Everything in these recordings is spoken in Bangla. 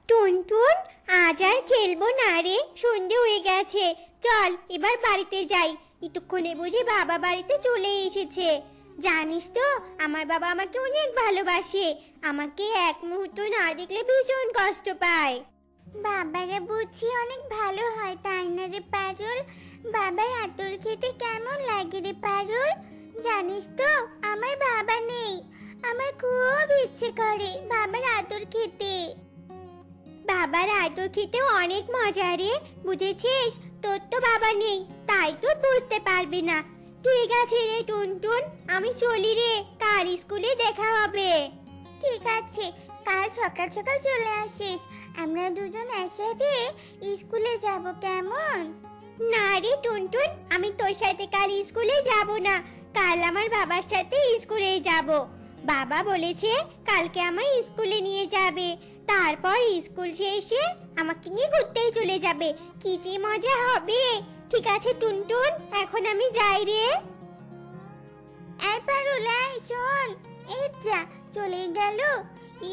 টুনটুন, আজ আর খেলবো না রে, সন্ধে হয়ে গেছে। চল এবার বাড়িতে যাই। এতক্ষণে বুঝি বাবা বাড়িতে চলে এসেছে। জানিস তো, আমার বাবা আমাকে অনেক ভালোবাসে। আমাকে এক মুহূর্ত না দেখলে ভীষণ কষ্ট পায়। বাবারা বুঝি অনেক ভালো হয়, তাই না রে পারুল? বাবার আদর খেতে কেমন লাগে রে পারুল? জানিস তো, আমার বাবা নেই। আমার খুব ইচ্ছে করে বাবার আদর খেতে। বাবার আদর খেতেও অনেক মজা রে, বুঝেছিস? তোর তো বাবা নেই, তাই তো বুঝতে পারবি না। ঠিক আছে রে টুনটুন, আমি চলি রে, কাল স্কুলে দেখা হবে। ঠিক আছে, কাল সকাল সকাল চলে আসিস। আমরা দুজন একসাথে স্কুলে যাব, কেমন? না রে টুনটুন, আমি তোর সাথে কাল স্কুলে যাব না। কাল আমার বাবার সাথে স্কুলে যাব। বাবা বলেছে কালকে আমায় স্কুলে নিয়ে যাবে, তারপর স্কুল শেষে আমাকে নিয়ে ঘুরতেই চলে যাবে। কি যে মজা হবে। ঠিক আছে টুনটুন, এখন আমি যাই রে। এই পারুল, এই শোন। এই যা, চলে গেল।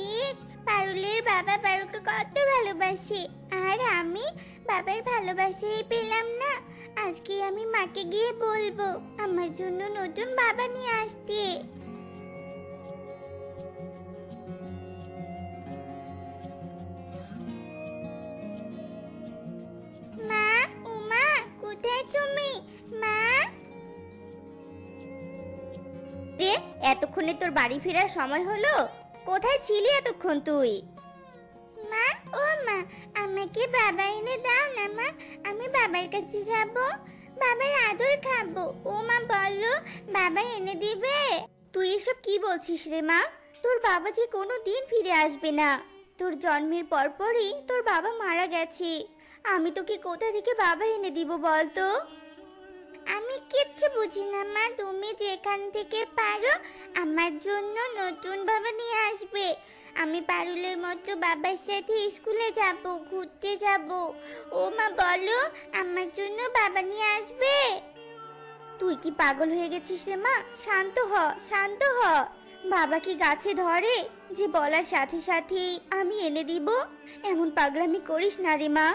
ইস, পারুলের বাবা পারুলকে কত ভালোবাসে, আর আমি বাবার ভালোবাসাই পেলাম না। আজকে আমি মাকে গিয়ে বলবো আমার জন্য নতুন বাবা নিয়ে আসতে। মা, উমা, কোথায় তুমি? মা! রে, এতক্ষণে তোর বাড়ি ফেরার সময় হলো? কোথায় ছিলি এতক্ষণ তুই? মা, ও মা, আমাকে বাবা এনে দাও না মা, আমি বাবার কাছে যাব, বাবার আদর খাবো। ও মা, বলো, বাবা এনে দিবে? তুই এসব কি বলছিস রে মা? তোর বাবা যে কোনো দিন ফিরে আসবে না। তোর জন্মের পরপরই তোর বাবা মারা গেছে। আমি তোকে কোথা থেকে বাবা এনে দিব বলতো? আমি কিচ্ছু বুঝি না মা, তুমি যেখান থেকে পারো আমার জন্য নতুন বাবা নিয়ে আসবে। আমি পারুলের মতো বাবার সাথে স্কুলে যাব, ঘুরতে যাব। ও মা, বলো, আমার জন্য বাবা নিয়ে আসবে? তুই কি পাগল হয়ে গেছিস রে মা? শান্ত হ, শান্ত হ। বাবা কি গাছে ধরে যে বলার সাথে সাথেই আমি এনে দিব? এমন পাগলামি করিস না রে মা।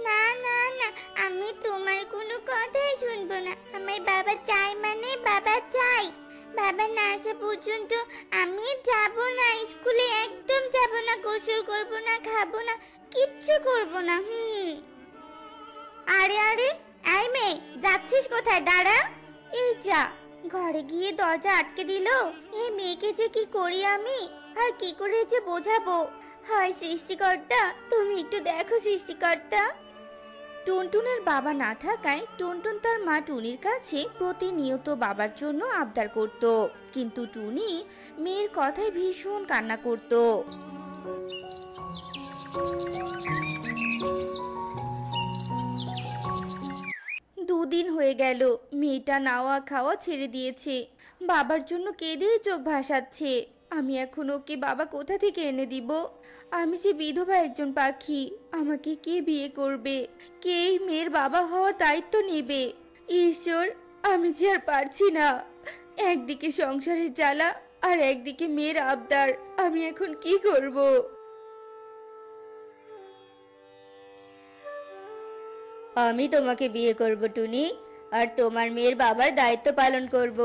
না না না, আমি তোমার কোনো কথাই শুনবো না। আমার বাবা চাই মানে বাবা চাই। বাবা না আসা পর্যন্ত আমি যাব না স্কুলে, একদম যাব না, গোসল করব না, খাবো না, কিচ্ছু করব না। আরে আরে, এই মেয়ে, যাচ্ছিস কোথায়? দাঁড়া। এই যা, ঘরে গিয়ে দরজা আটকে দিল। এই মেয়েকে যে কি করি আমি, আর কি করে যে বোঝাবো? হায় সৃষ্টিকর্তা, তুমি একটু দেখো সৃষ্টিকর্তা। টুনটুনের বাবা না থাকায় টুনটুন তার মা টুনির কাছে প্রতিনিয়ত বাবার জন্য আবদার করত, কিন্তু টুনি মেয়ের কথায় ভীষণ কান্না করত। দুদিন হয়ে গেল, মেয়েটা নাওয়া খাওয়া ছেড়ে দিয়েছে, বাবার জন্য কেঁদেই চোখ ভাসাচ্ছে। আমি এখন ওকে বাবা কোথা থেকে এনে দিব? আমি যে বিধবা একজন পাখি, আমাকে কে বিয়ে করবে? কে এই মেয়ের বাবা হওয়ার দায়িত্ব নেবে? ঈশ্বর, আমি যে আর পারছি না। একদিকে সংসারের জ্বালা, আর একদিকে মেয়ের আবদার, আমি এখন কি করব? আমি তোমাকে বিয়ে করব টুনি, আর তোমার মেয়ের বাবার দায়িত্ব পালন করব।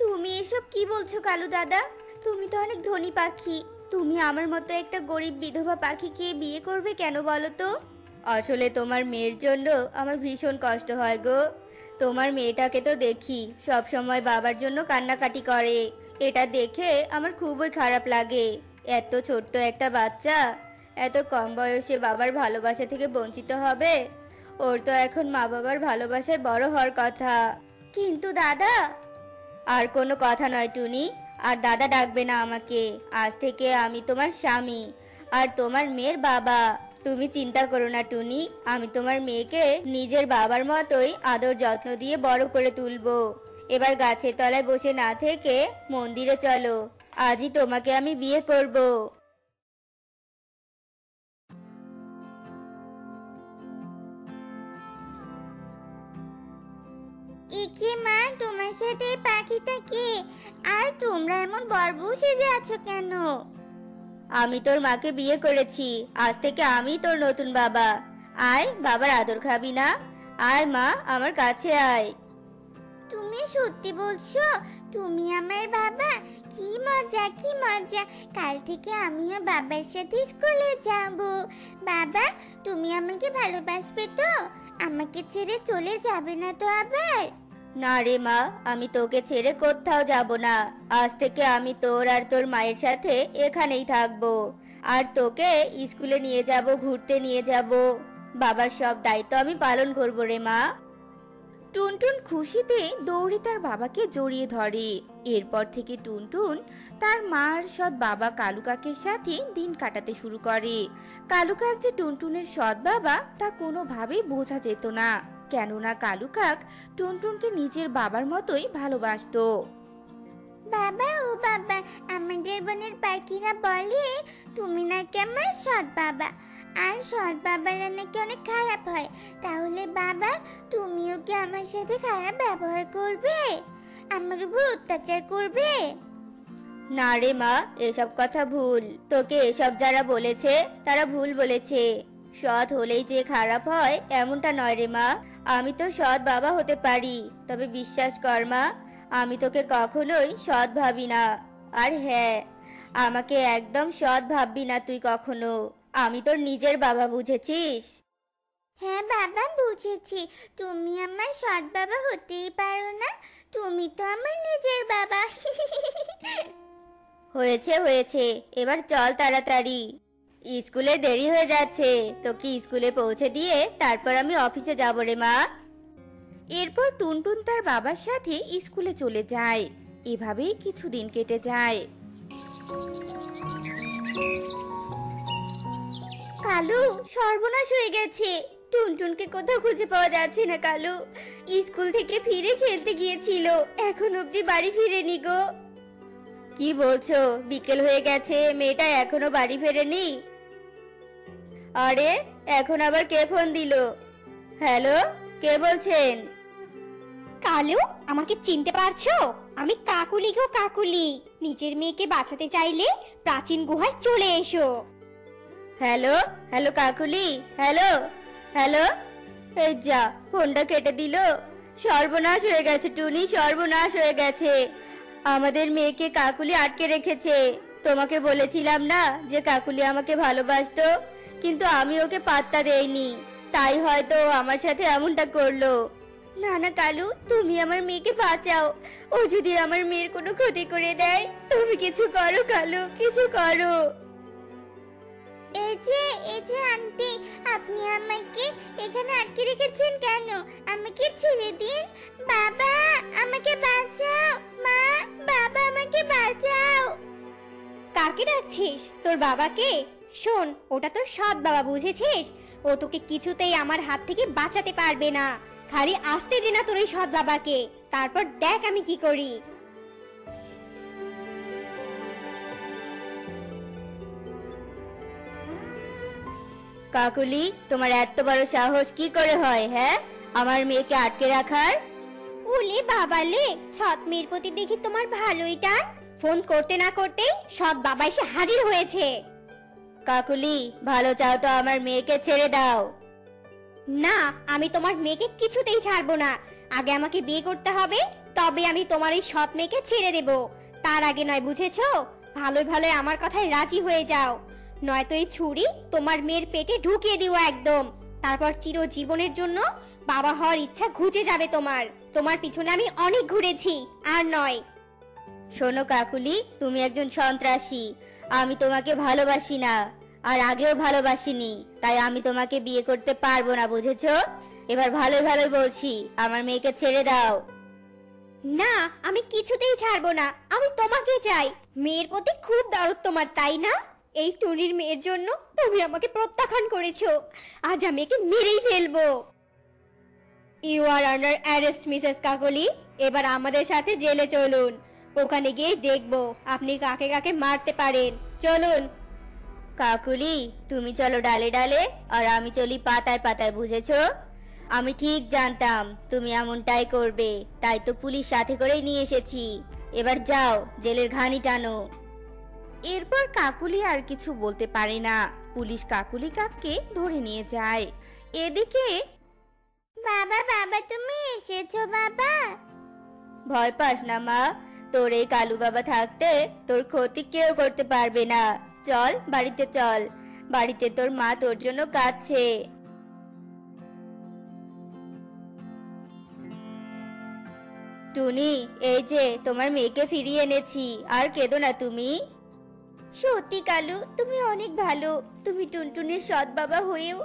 তুমি এসব কি বলছো কালু দাদা? তুমি তো অনেক ধনী পাখি, তুমি আমার মতো একটা গরিব বিধবা পাখিকে বিয়ে করবে কেন বলো তো? আসলে তোমার মেয়ের জন্য আমার ভীষণ কষ্ট হয় গো। তোমার মেয়েটাকে তো দেখি সব সময় বাবার জন্য কান্নাকাটি করে, এটা দেখে আমার খুবই খারাপ লাগে। এত ছোট্ট একটা বাচ্চা এত কম বয়সে বাবার ভালোবাসা থেকে বঞ্চিত হবে। ওর তো এখন মা বাবার ভালোবাসায় বড় হওয়ার কথা। কিন্তু দাদা। আর কোনো কথা নয় টুনি, আর দাদা ডাকবে না আমাকে। আজ থেকে আমি তোমার স্বামী আর তোমার মেয়ের বাবা। তুমি চিন্তা করো না টুনি, আমি তোমার মেয়েকে নিজের বাবার মতোই আদর যত্ন দিয়ে বড় করে তুলবো। এবার গাছের তলায় বসে না থেকে মন্দিরে চলো, আজই তোমাকে আমি বিয়ে করব। একে মা, তোমার সাথে পাখি এটা কে? আর তোমরা এমন বড়বউ সেজে আছো কেন? আমি তোর মাকে বিয়ে করেছি, আজ থেকে আমি তোর নতুন বাবা। আয়, বাবার আদর খাবি না? আয় মা, আমার কাছে আয়। তুমি সত্যি বলছো? তুমি আমার বাবা? কি মজা, কি মজা! কাল থেকে আমিও বাবার সাথে স্কুলে যাব। বাবা, তুমি আমাকে ভালোবাসবে তো? আমাকে ছেড়ে চলে যাবে না তো আবার? না রে মা, আমি তোকে ছেড়ে কোথাও যাব না। আজ থেকে আমি তোর আর তোর মায়ের সাথে এখানেই থাকবো। আর তোকে স্কুলে নিয়ে যাব, ঘুরতে নিয়ে যাব। বাবার সব দায়িত্ব আমি পালন করব রে মা। টুনটুন খুশিতে দৌড়ে তার বাবাকে জড়িয়ে ধরে। এরপর থেকে টুনটুন তার মার সৎ বাবা কালু কাকের সাথে দিন কাটাতে শুরু করে। কালু কাক যে টুনটুনের সৎ বাবা তা কোনোভাবেই বোঝা যেত না, কেননা কালু কাক টুনটুনকে নিজের বাবার মতোই ভালোবাসতো। বাবা, ও বাবা, আমাদের বনের পাখিরা বলে তুমি নাকি আমার সৎ বাবা, আর সৎ বাবারা নাকি অনেক খারাপ হয়। তাহলে বাবা, তুমিও কি আমার সাথে খারাপ ব্যবহার করবে? আমার উপর অত্যাচার করবে? না রে মা, এসব কথা ভুল। তোকে এসব যারা বলেছে তারা ভুল বলেছে। সৎ হলেই যে খারাপ হয় এমনটা নয় রে মা। আমি তো সৎ বাবা হতে পারি, তবে বিশ্বাস কর মা, আমি তোকে কখনোই সৎ ভাবি না। আর হ্যাঁ, আমাকে একদম সৎ ভাববি না তুই কখনো। আমি তোর নিজের বাবা, বুঝেছিস? হ্যাঁ বাবা, বুঝেছি। তুমি আমার সৎ বাবা হতেই পারো না, তুমি তো আমার নিজের বাবা। হয়েছে হয়েছে, এবার চল তাড়াতাড়ি, স্কুলে দেরি হয়ে যাচ্ছে। তোকে স্কুলে পৌঁছে দিয়ে তারপর আমি অফিসে যাব রে মা। এরপর টুনটুন তার বাবার সাথে স্কুলে চলে যায়। এভাবেই কিছুদিন কেটে যায়। কালু, সর্বনাশ হয়ে গেছে। টুনটুনকে কোথাও খুঁজে পাওয়া যাচ্ছে না কালু। স্কুল থেকে ফিরে খেলতে গিয়েছিল, এখন অবধি বাড়ি ফিরেনি গো। কি বলছো? বিকেল হয়ে গেছে, মেয়েটা এখনো বাড়ি ফেরেনি? আরে, এখন আবার কে ফোন দিল? হ্যালো, কে বলছেন? কালু, আমাকে চিনতে পারছো? আমি কাকুলি গো, কাকুলি। নিজের মেয়েকে বাঁচাতে চাইলে প্রাচীন গুহায় চলে এসো। Hello hello Kakuli, hello hello. এই যা, ফোনটা কেটে দিল। সর্বনাশ হয়ে গেছে টুনি, সর্বনাশ হয়ে গেছে। আমাদের মেয়েকে কাকুলি আটকে রেখেছে। তোমাকে বলেছিলাম না যে কাকুলি আমাকে ভালোবাসতো, কিন্তু আমি ওকে পাত্তা দেইনি, তাই হয়তো ও আমার সাথে এমনটা করলো। না না কালু, তুমি আমার মেয়েকে বাঁচাও। ও যদি আমার মেয়ের কোনো ক্ষতি করে দেয়, তুমি কিছু করো কালু, কিছু করো। এই যে আন্টি, আপনি আমাকে এখানে আটকে রেখেছেন কেন? আমাকে ছেড়ে দিন। বাবা, আমাকে বাঁচাও। মা, বাবা, আমাকে বাঁচাও। কাকে ডাকছিস? তোর বাবাকে? শোন, ওটা তোর সৎ বাবা, বুঝেছিস? ও তোকে কিছুতেই আমার হাত থেকে বাঁচাতে পারবে না। খালি আসতে দে না তোর এই সৎ বাবাকে, তারপর দেখ আমি কি করি। কাকুলি, তোমার এত বড় সাহস কি করে হয়? হ্যাঁ, আমার মেয়েকে আটকে রাখার? ওলে বাবালে, সৎ মেয়ের প্রতি দেখি তোমার ভালোই টান। ফোন করতে না করতেই সৎ বাবা এসে হাজির হয়েছে। কাকুলি, ভালো চাও তো আমার মেয়েকে ছেড়ে দাও। না, আমি তোমার মেয়েকে কিছুতেই ছাড়বো না। আগে আমাকে বিয়ে করতে হবে, তবে আমি তোমার এই সৎ মেয়েকে ছেড়ে দেব। তার আগে নয়, বুঝেছো? ভালোই ভালোই আমার কথায় রাজি হয়ে যাও, নয়তো এই ছুরি তোমার মেয়ের পেটে ঢুকিয়ে দিও একদম। তারপর চিরজীবনের জন্য বাবা হওয়ার ইচ্ছা ঘুচে যাবে তোমার। তোমার পিছনে আমি অনেক ঘুরেছি, আর নয়। শোনো কাকুলি, তুমি একজন সন্ত্রাসী। আমি তোমাকে ভালোবাসি না, আর আগেও ভালোবাসিনি, তাই আমি তোমাকে বিয়ে করতে পারবো না, বুঝেছো? এবার ভালোই ভালোই বলছি, আমার মেয়েকে ছেড়ে দাও। না, আমি কিছুতেই ছাড়বো না। আমি তোমাকে চাই। মেয়ের প্রতি খুব দরদ তোমার, তাই না? এই টুনির মেয়ের জন্য তুমি আমাকে প্রত্যাখ্যান করেছো। আজ আমি একে মেরেই ফেলবো। You are under arrest Mrs Kakoli. এবার আমাদের সাথে জেলে চলুন। ওখানে গিয়ে দেখবো আপনি কাকে কাকে মারতে পারেন। চলুন। কাকুলি, তুমি চলো ডালে ডালে, আর আমি চলি পাতায় পাতায়, বুঝেছো? আমি ঠিক জানতাম তুমি এমনটাই করবে, তাই তো পুলিশ সাথে করেই নিয়ে এসেছি। এবার যাও, জেলের ঘানি টানো। এরপর কাকুলি আর কিছু বলতে পারে না। পুলিশ কাকুলি কাককে ধরে নিয়ে যায়। এদিকে বাবা বাবা তুমি এসেছো বাবা। ভয় পাস না মা, তোর এই কালু বাবা থাকতে তোর ক্ষতি কেউ করতে পারবে না। চল বাড়িতে চল, বাড়িতে তোর মা তোর জন্য কাঁদছে। টুনি, এই যে তোমার মেয়েকে ফিরিয়ে এনেছি, আর কেঁদো না তুমি। সত্যি কালু, তুমি অনেক ভালো। তুমি টুনটুনির সৎ বাবা হয়েও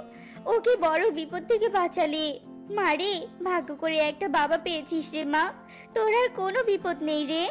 ওকে বড় বিপদ থেকে বাঁচালে। মারে, ভাগ্য করে একটা বাবা পেয়েছিস রে মা, তোর আর কোনো বিপদ নেই রে।